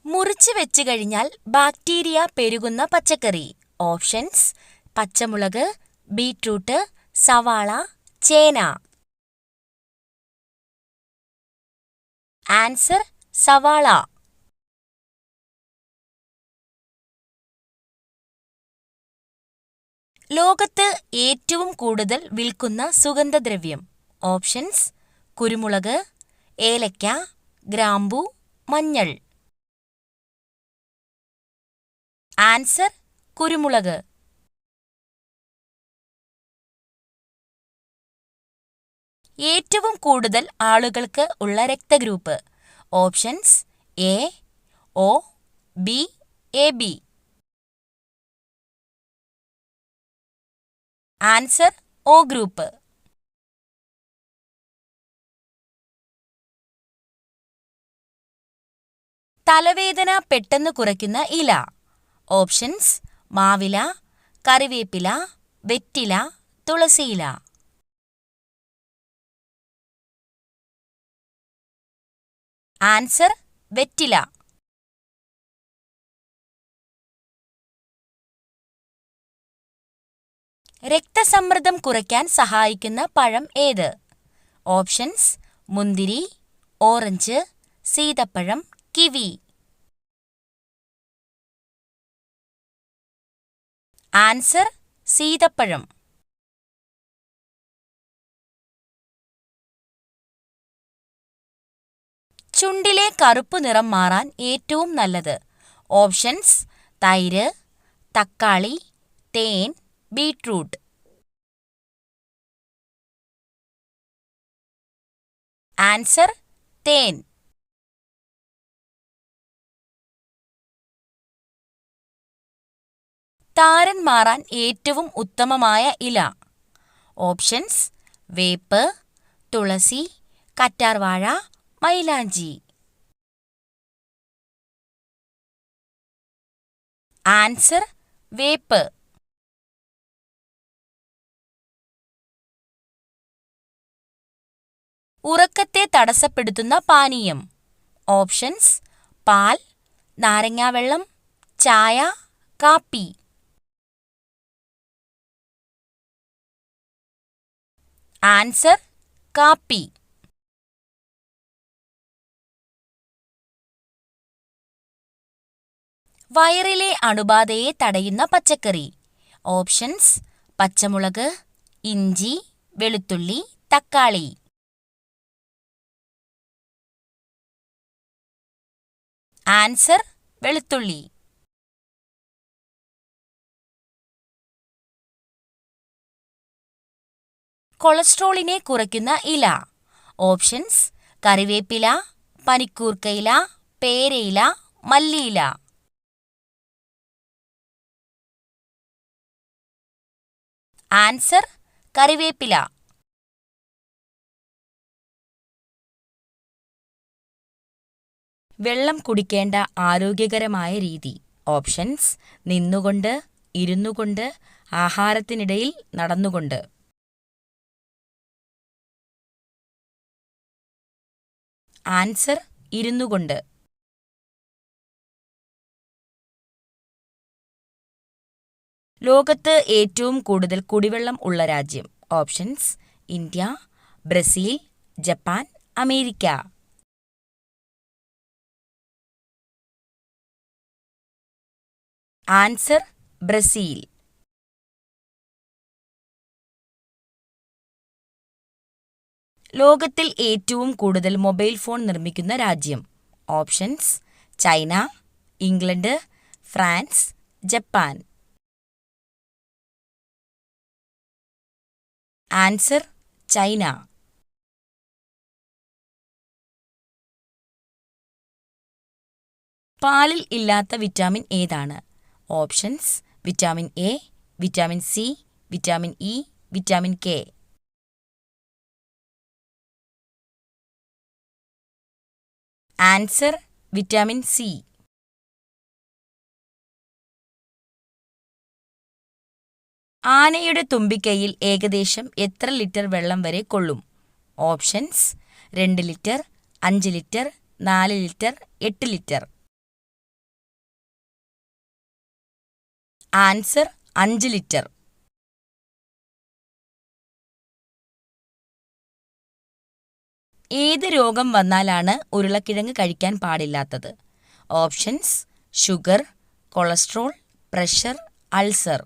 മുറിച്ച് വെച്ച് കഴിഞ്ഞാൽ ബാക്ടീരിയ പെരുകുന്ന പച്ചക്കറി. ഓപ്ഷൻസ്: പച്ചമുളക്, ബീറ്റ്റൂട്ട്, സവാള, ചേന. ആൻസർ: സവാള. ലോകത്ത് ഏറ്റവും കൂടുതൽ വിൽക്കുന്ന സുഗന്ധദ്രവ്യം. ഓപ്ഷൻസ്: കുരുമുളക്, ഏലക്ക, ഗ്രാമ്പു, മഞ്ഞൾ. ആൻസർ: കുരുമുളക്. ഏറ്റവും കൂടുതൽ ആളുകൾക്ക് ഉള്ള രക്തഗ്രൂപ്പ്. Options: A, O, B, A B. Answer: O group. തലവേദന പെട്ടെന്ന് കുറയ്ക്കുന്ന ഇല. ഓപ്ഷൻസ്: മാവില, കറിവേപ്പില, വെറ്റില, തുളസിയില. ആൻസർ: വെറ്റില. രക്തസമ്മർദ്ദം കുറയ്ക്കാൻ സഹായിക്കുന്ന പഴം ഏത്? ഓപ്ഷൻസ്: മുന്തിരി, ഓറഞ്ച്, സീതപ്പഴം, കിവി. ആൻസർ: സീതപ്പഴം. ചുണ്ടിലെ കറുപ്പ് നിറം മാറാൻ ഏറ്റവും നല്ലത്. ഓപ്ഷൻസ്: തൈര്, തക്കാളി, തേൻ, ബീറ്റ്റൂട്ട്. ആൻസർ: തേൻ. താരൻ മാറാൻ ഏറ്റവും ഉത്തമമായ ഇല. ഓപ്ഷൻസ്: വേപ്പ്, തുളസി, കറ്റാർവാഴ, മൈലാഞ്ചി. ആൻസർ: വേപ്പ്. ഉറക്കത്തെ തടസ്സപ്പെടുത്തുന്ന പാനീയം. ഓപ്ഷൻസ്: പാൽ, നാരങ്ങാവെള്ളം, ചായ, കാപ്പി. ആൻസർ: കാപ്പി. വയറിലെ അണുബാധയെ തടയുന്ന പച്ചക്കറി. ഓപ്ഷൻസ്: പച്ചമുളക്, ഇഞ്ചി, വെളുത്തുള്ളി, തക്കാളി. ആൻസർ: വെളുത്തുള്ളി. കൊളസ്ട്രോളിനെ കുറയ്ക്കുന്ന ഇല. ഓപ്ഷൻസ്: കറിവേപ്പില, പനിക്കൂർക്കയില, പേരയില, മല്ലിയില. ആൻസർ: കറിവേപ്പില. വെള്ളം കുടിക്കേണ്ട ആരോഗ്യകരമായ രീതി. ഓപ്ഷൻസ്: നിന്നുകൊണ്ട്, ഇരുന്നുകൊണ്ട്, ആഹാരത്തിനിടയിൽ നടന്നുകൊണ്ട്. ആൻസർ: ഇരുന്നുകൊണ്ട്. ലോകത്ത് ഏറ്റവും കൂടുതൽ കുടിവെള്ളം ഉള്ള രാജ്യം. Options: India, Brazil, Japan, America. Answer: Brazil. ലോകത്തിൽ ഏറ്റവും കൂടുതൽ മൊബൈൽ ഫോൺ നിർമ്മിക്കുന്ന രാജ്യം. Options: China, England, France, Japan. Answer: China. പാലിൽ ഇല്ലാത്ത വിറ്റാമിൻ ഏതാണ്? Options: vitamin A, vitamin C, vitamin E, vitamin K. Answer: vitamin C. ആനയുടെ തുമ്പിക്കൈയിൽ ഏകദേശം എത്ര ലിറ്റർ വെള്ളം വരെ കൊള്ളും? Options: 2 litre, 5 litre, 4 litre, 8 litre. Answer 5 litre. ഏത് രോഗം വന്നാലാണ് ഉരുളക്കിഴങ്ങ് കഴിക്കാൻ പാടില്ലാത്തത്? Options: sugar, cholesterol, pressure, ulcer.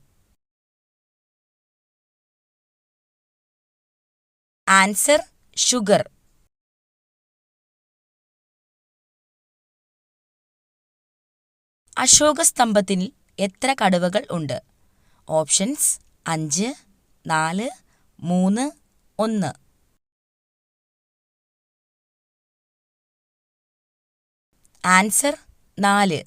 Answer: sugar. അശോകസ്തംഭത്തിൽ എത്ര കടുവകൾ ഉണ്ട്? ഓപ്ഷൻസ്: 5, 4, 3, 1. ആൻസർ: 4.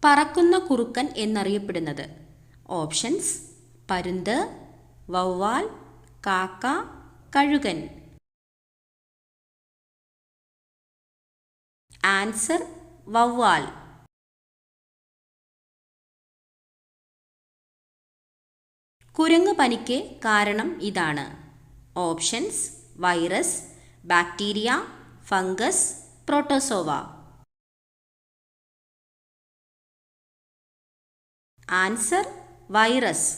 പറക്കുന്ന കുറുക്കൻ എന്നറിയപ്പെടുന്നത്? ഓപ്ഷൻസ്: പരുന്ത്, വവ്വാൽ, കാക്ക, കഴുകൻ. ആൻസർ: വവ്വാൽ. കുരങ്ങ് പനിക്ക് കാരണം ഇതാണ്. Options: virus, bacteria, fungus, protozoa. Answer: virus.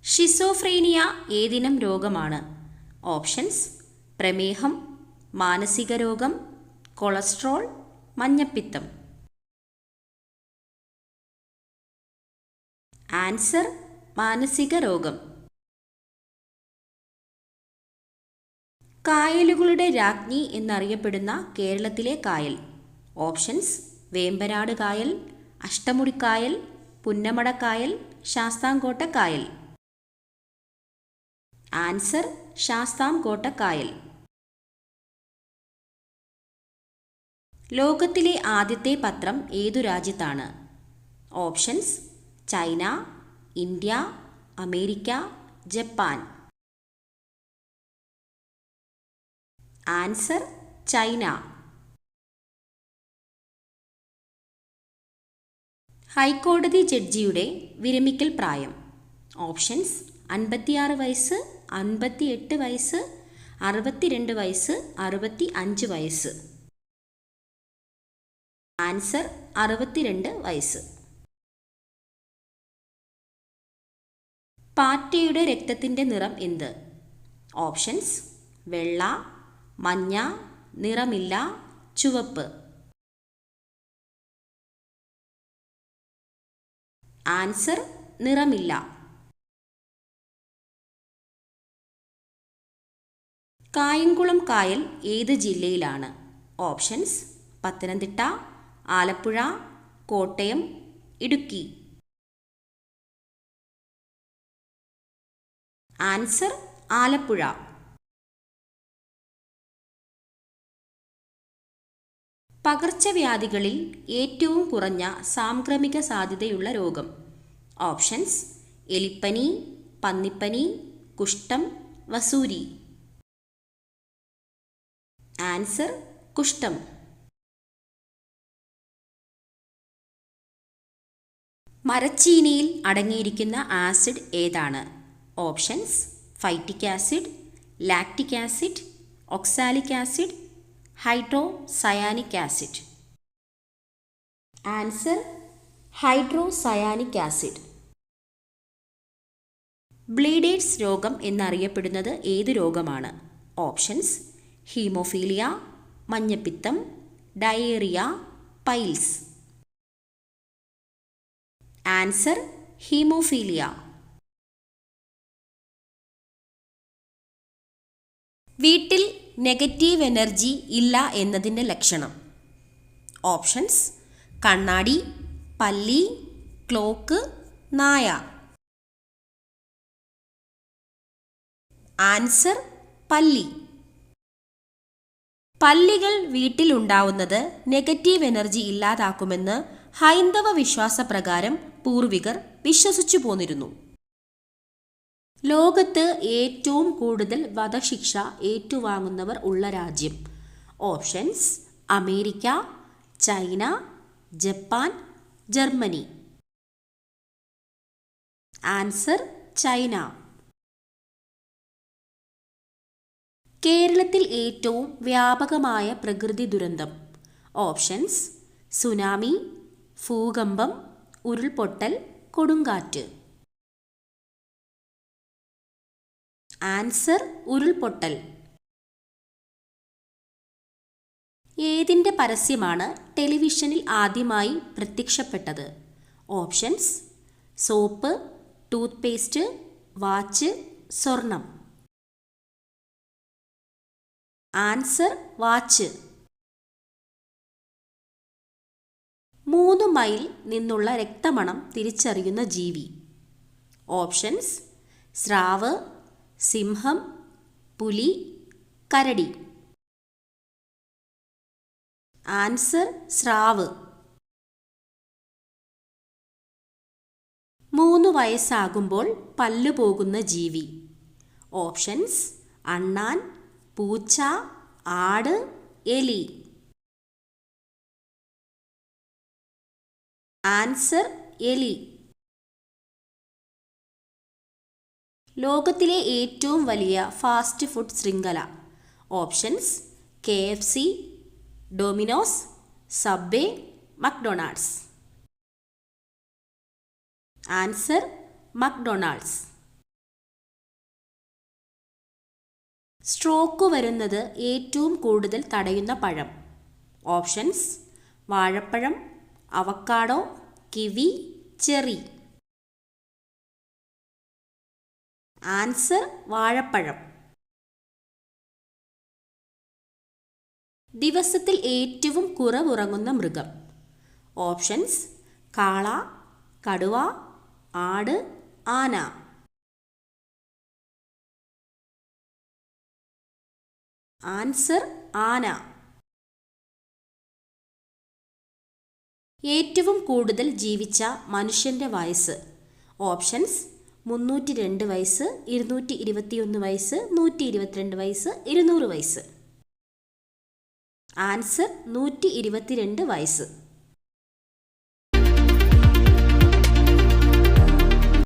Schizophrenia ഏതിനം രോഗമാണ്? ഓപ്ഷൻസ്: പ്രമേഹം, മാനസിക രോഗം, കൊളസ്ട്രോൾ, മഞ്ഞപ്പിത്തം. ആൻസർ: മാനസിക രോഗം. കായലുകളുടെ രാജ്ഞി എന്നറിയപ്പെടുന്ന കേരളത്തിലെ കായൽ? ഓപ്ഷൻസ്: വേമ്പനാട് കായൽ, അഷ്ടമുടിക്കായൽ, പുന്നമടക്കായൽ, ശാസ്താംകോട്ട കായൽ. ആൻസർ: ശാസ്താംകോട്ട കായൽ. ലോകത്തിലെ ആദ്യത്തെ പത്രം ഏതു രാജ്യത്താണ്? Options: China, India, America, Japan. Answer: China. High court ജഡ്ജിയുടെ വിരമിക്കൽ പ്രായം? ഓപ്ഷൻസ്: 56 വയസ്സ്, 58 വയസ്സ്, 62 വയസ്സ്, 65 വയസ്സ്. ആൻസർ: 62 വയസ്സ്. പാറ്റയുടെ രക്തത്തിൻ്റെ നിറം എന്ത്? ഓപ്ഷൻസ്: വെള്ള, മഞ്ഞ, നിറമില്ല, ചുവപ്പ്. ആൻസർ: നിറമില്ല. കായംകുളം കായൽ ഏത് ജില്ലയിലാണ്? ഓപ്ഷൻസ്: പത്തനംതിട്ട, ആലപ്പുഴ, കോട്ടയം, ഇടുക്കി. ആൻസർ: ആലപ്പുഴ. പകർച്ചവ്യാധികളിൽ ഏറ്റവും കുറഞ്ഞ സാംക്രമിക സാധ്യതയുള്ള രോഗം? ഓപ്ഷൻസ്: എലിപ്പനി, പന്നിപ്പനി, കുഷ്ഠം, വസൂരി. ആൻസർ: കുഷ്ഠം. മരച്ചീനിയിൽ അടങ്ങിയിരിക്കുന്ന ആസിഡ് ഏതാണ്? Options: phytic acid, lactic acid, oxalic acid, hydrocyanic acid. Answer: hydrocyanic acid. Bleeders രോഗം എന്നറിയപ്പെടുന്നത് ഏത് രോഗമാണ്? ഓപ്ഷൻസ്: ഹീമോഫീലിയ, മഞ്ഞപ്പിത്തം, ഡയേറിയ, പൈൽസ്. Answer: haemophilia. വീട്ടിൽ നെഗറ്റീവ് എനർജി ഇല്ല എന്നതിൻ്റെ ലക്ഷണം? ഓപ്ഷൻസ്: കണ്ണാടി, പല്ലി, ക്ലോക്ക്, നായ. ആൻസർ: പല്ലി. പല്ലികൾ വീട്ടിലുണ്ടാവുന്നത് നെഗറ്റീവ് എനർജി ഇല്ലാതാക്കുമെന്ന് ഹൈന്ദവ വിശ്വാസപ്രകാരം പൂർവികർ വിശ്വസിച്ചു പോന്നിരുന്നു. ലോകത്ത് ഏറ്റവും കൂടുതൽ വധശിക്ഷ ഏറ്റുവാങ്ങുന്നവർ ഉള്ള രാജ്യം? Options: America, China, Japan, Germany. Answer: China. കേരളത്തിൽ ഏറ്റവും വ്യാപകമായ പ്രകൃതി ദുരന്തം. ഓപ്ഷൻസ്: സുനാമി, ഭൂകമ്പം, ഉരുൾപൊട്ടൽ, കൊടുങ്കാറ്റ്. ആൻസർ: ഉരുൾപൊട്ടൽ. ഏതിൻ്റെ പരസ്യമാണ് ടെലിവിഷനിൽ ആദ്യമായി പ്രത്യക്ഷപ്പെട്ടത്? Options: soap, toothpaste, watch, സ്വർണം. Answer: watch. 3 മൈൽ നിന്നുള്ള രക്തമണം തിരിച്ചറിയുന്ന ജീവി. ഓപ്ഷൻസ്: സ്രാവ്, സിംഹം, പുലി, കരടി. ആൻസർ: സ്രാവ്. 3 വയസ്സാകുമ്പോൾ പല്ലു പോകുന്ന ജീവി. ഓപ്ഷൻസ്: അണ്ണാൻ, പൂച്ച, ആട്, എലി. ആൻസർ: എലി. ലോകത്തിലെ ഏറ്റവും വലിയ ഫാസ്റ്റ് ഫുഡ് ശൃംഖല. Options: KFC, dominoes, subway, McDonald's. Answer: McDonald's. Stroke വരുന്നത് ഏറ്റവും കൂടുതൽ തടയുന്ന പഴം. ഓപ്ഷൻസ്: വാഴപ്പഴം, അവക്കാഡോ, കിവി, ചെറി. ആൻസർ: വാഴപ്പഴം. ദിവസത്തിൽ ഏറ്റവും കുറവുറങ്ങുന്ന മൃഗം. ഓപ്ഷൻസ്: കാള, കടുവ, ആട്, ആന. ആൻസർ: ആന. ഏറ്റവും കൂടുതൽ ജീവിച്ച മനുഷ്യൻ്റെ വയസ്സ്. ഓപ്ഷൻസ്: 302 വയസ്സ്, 221 വയസ്സ്, 122 വയസ്സ്, 200 വയസ്സ്. ആൻസർ: 122 വയസ്സ്.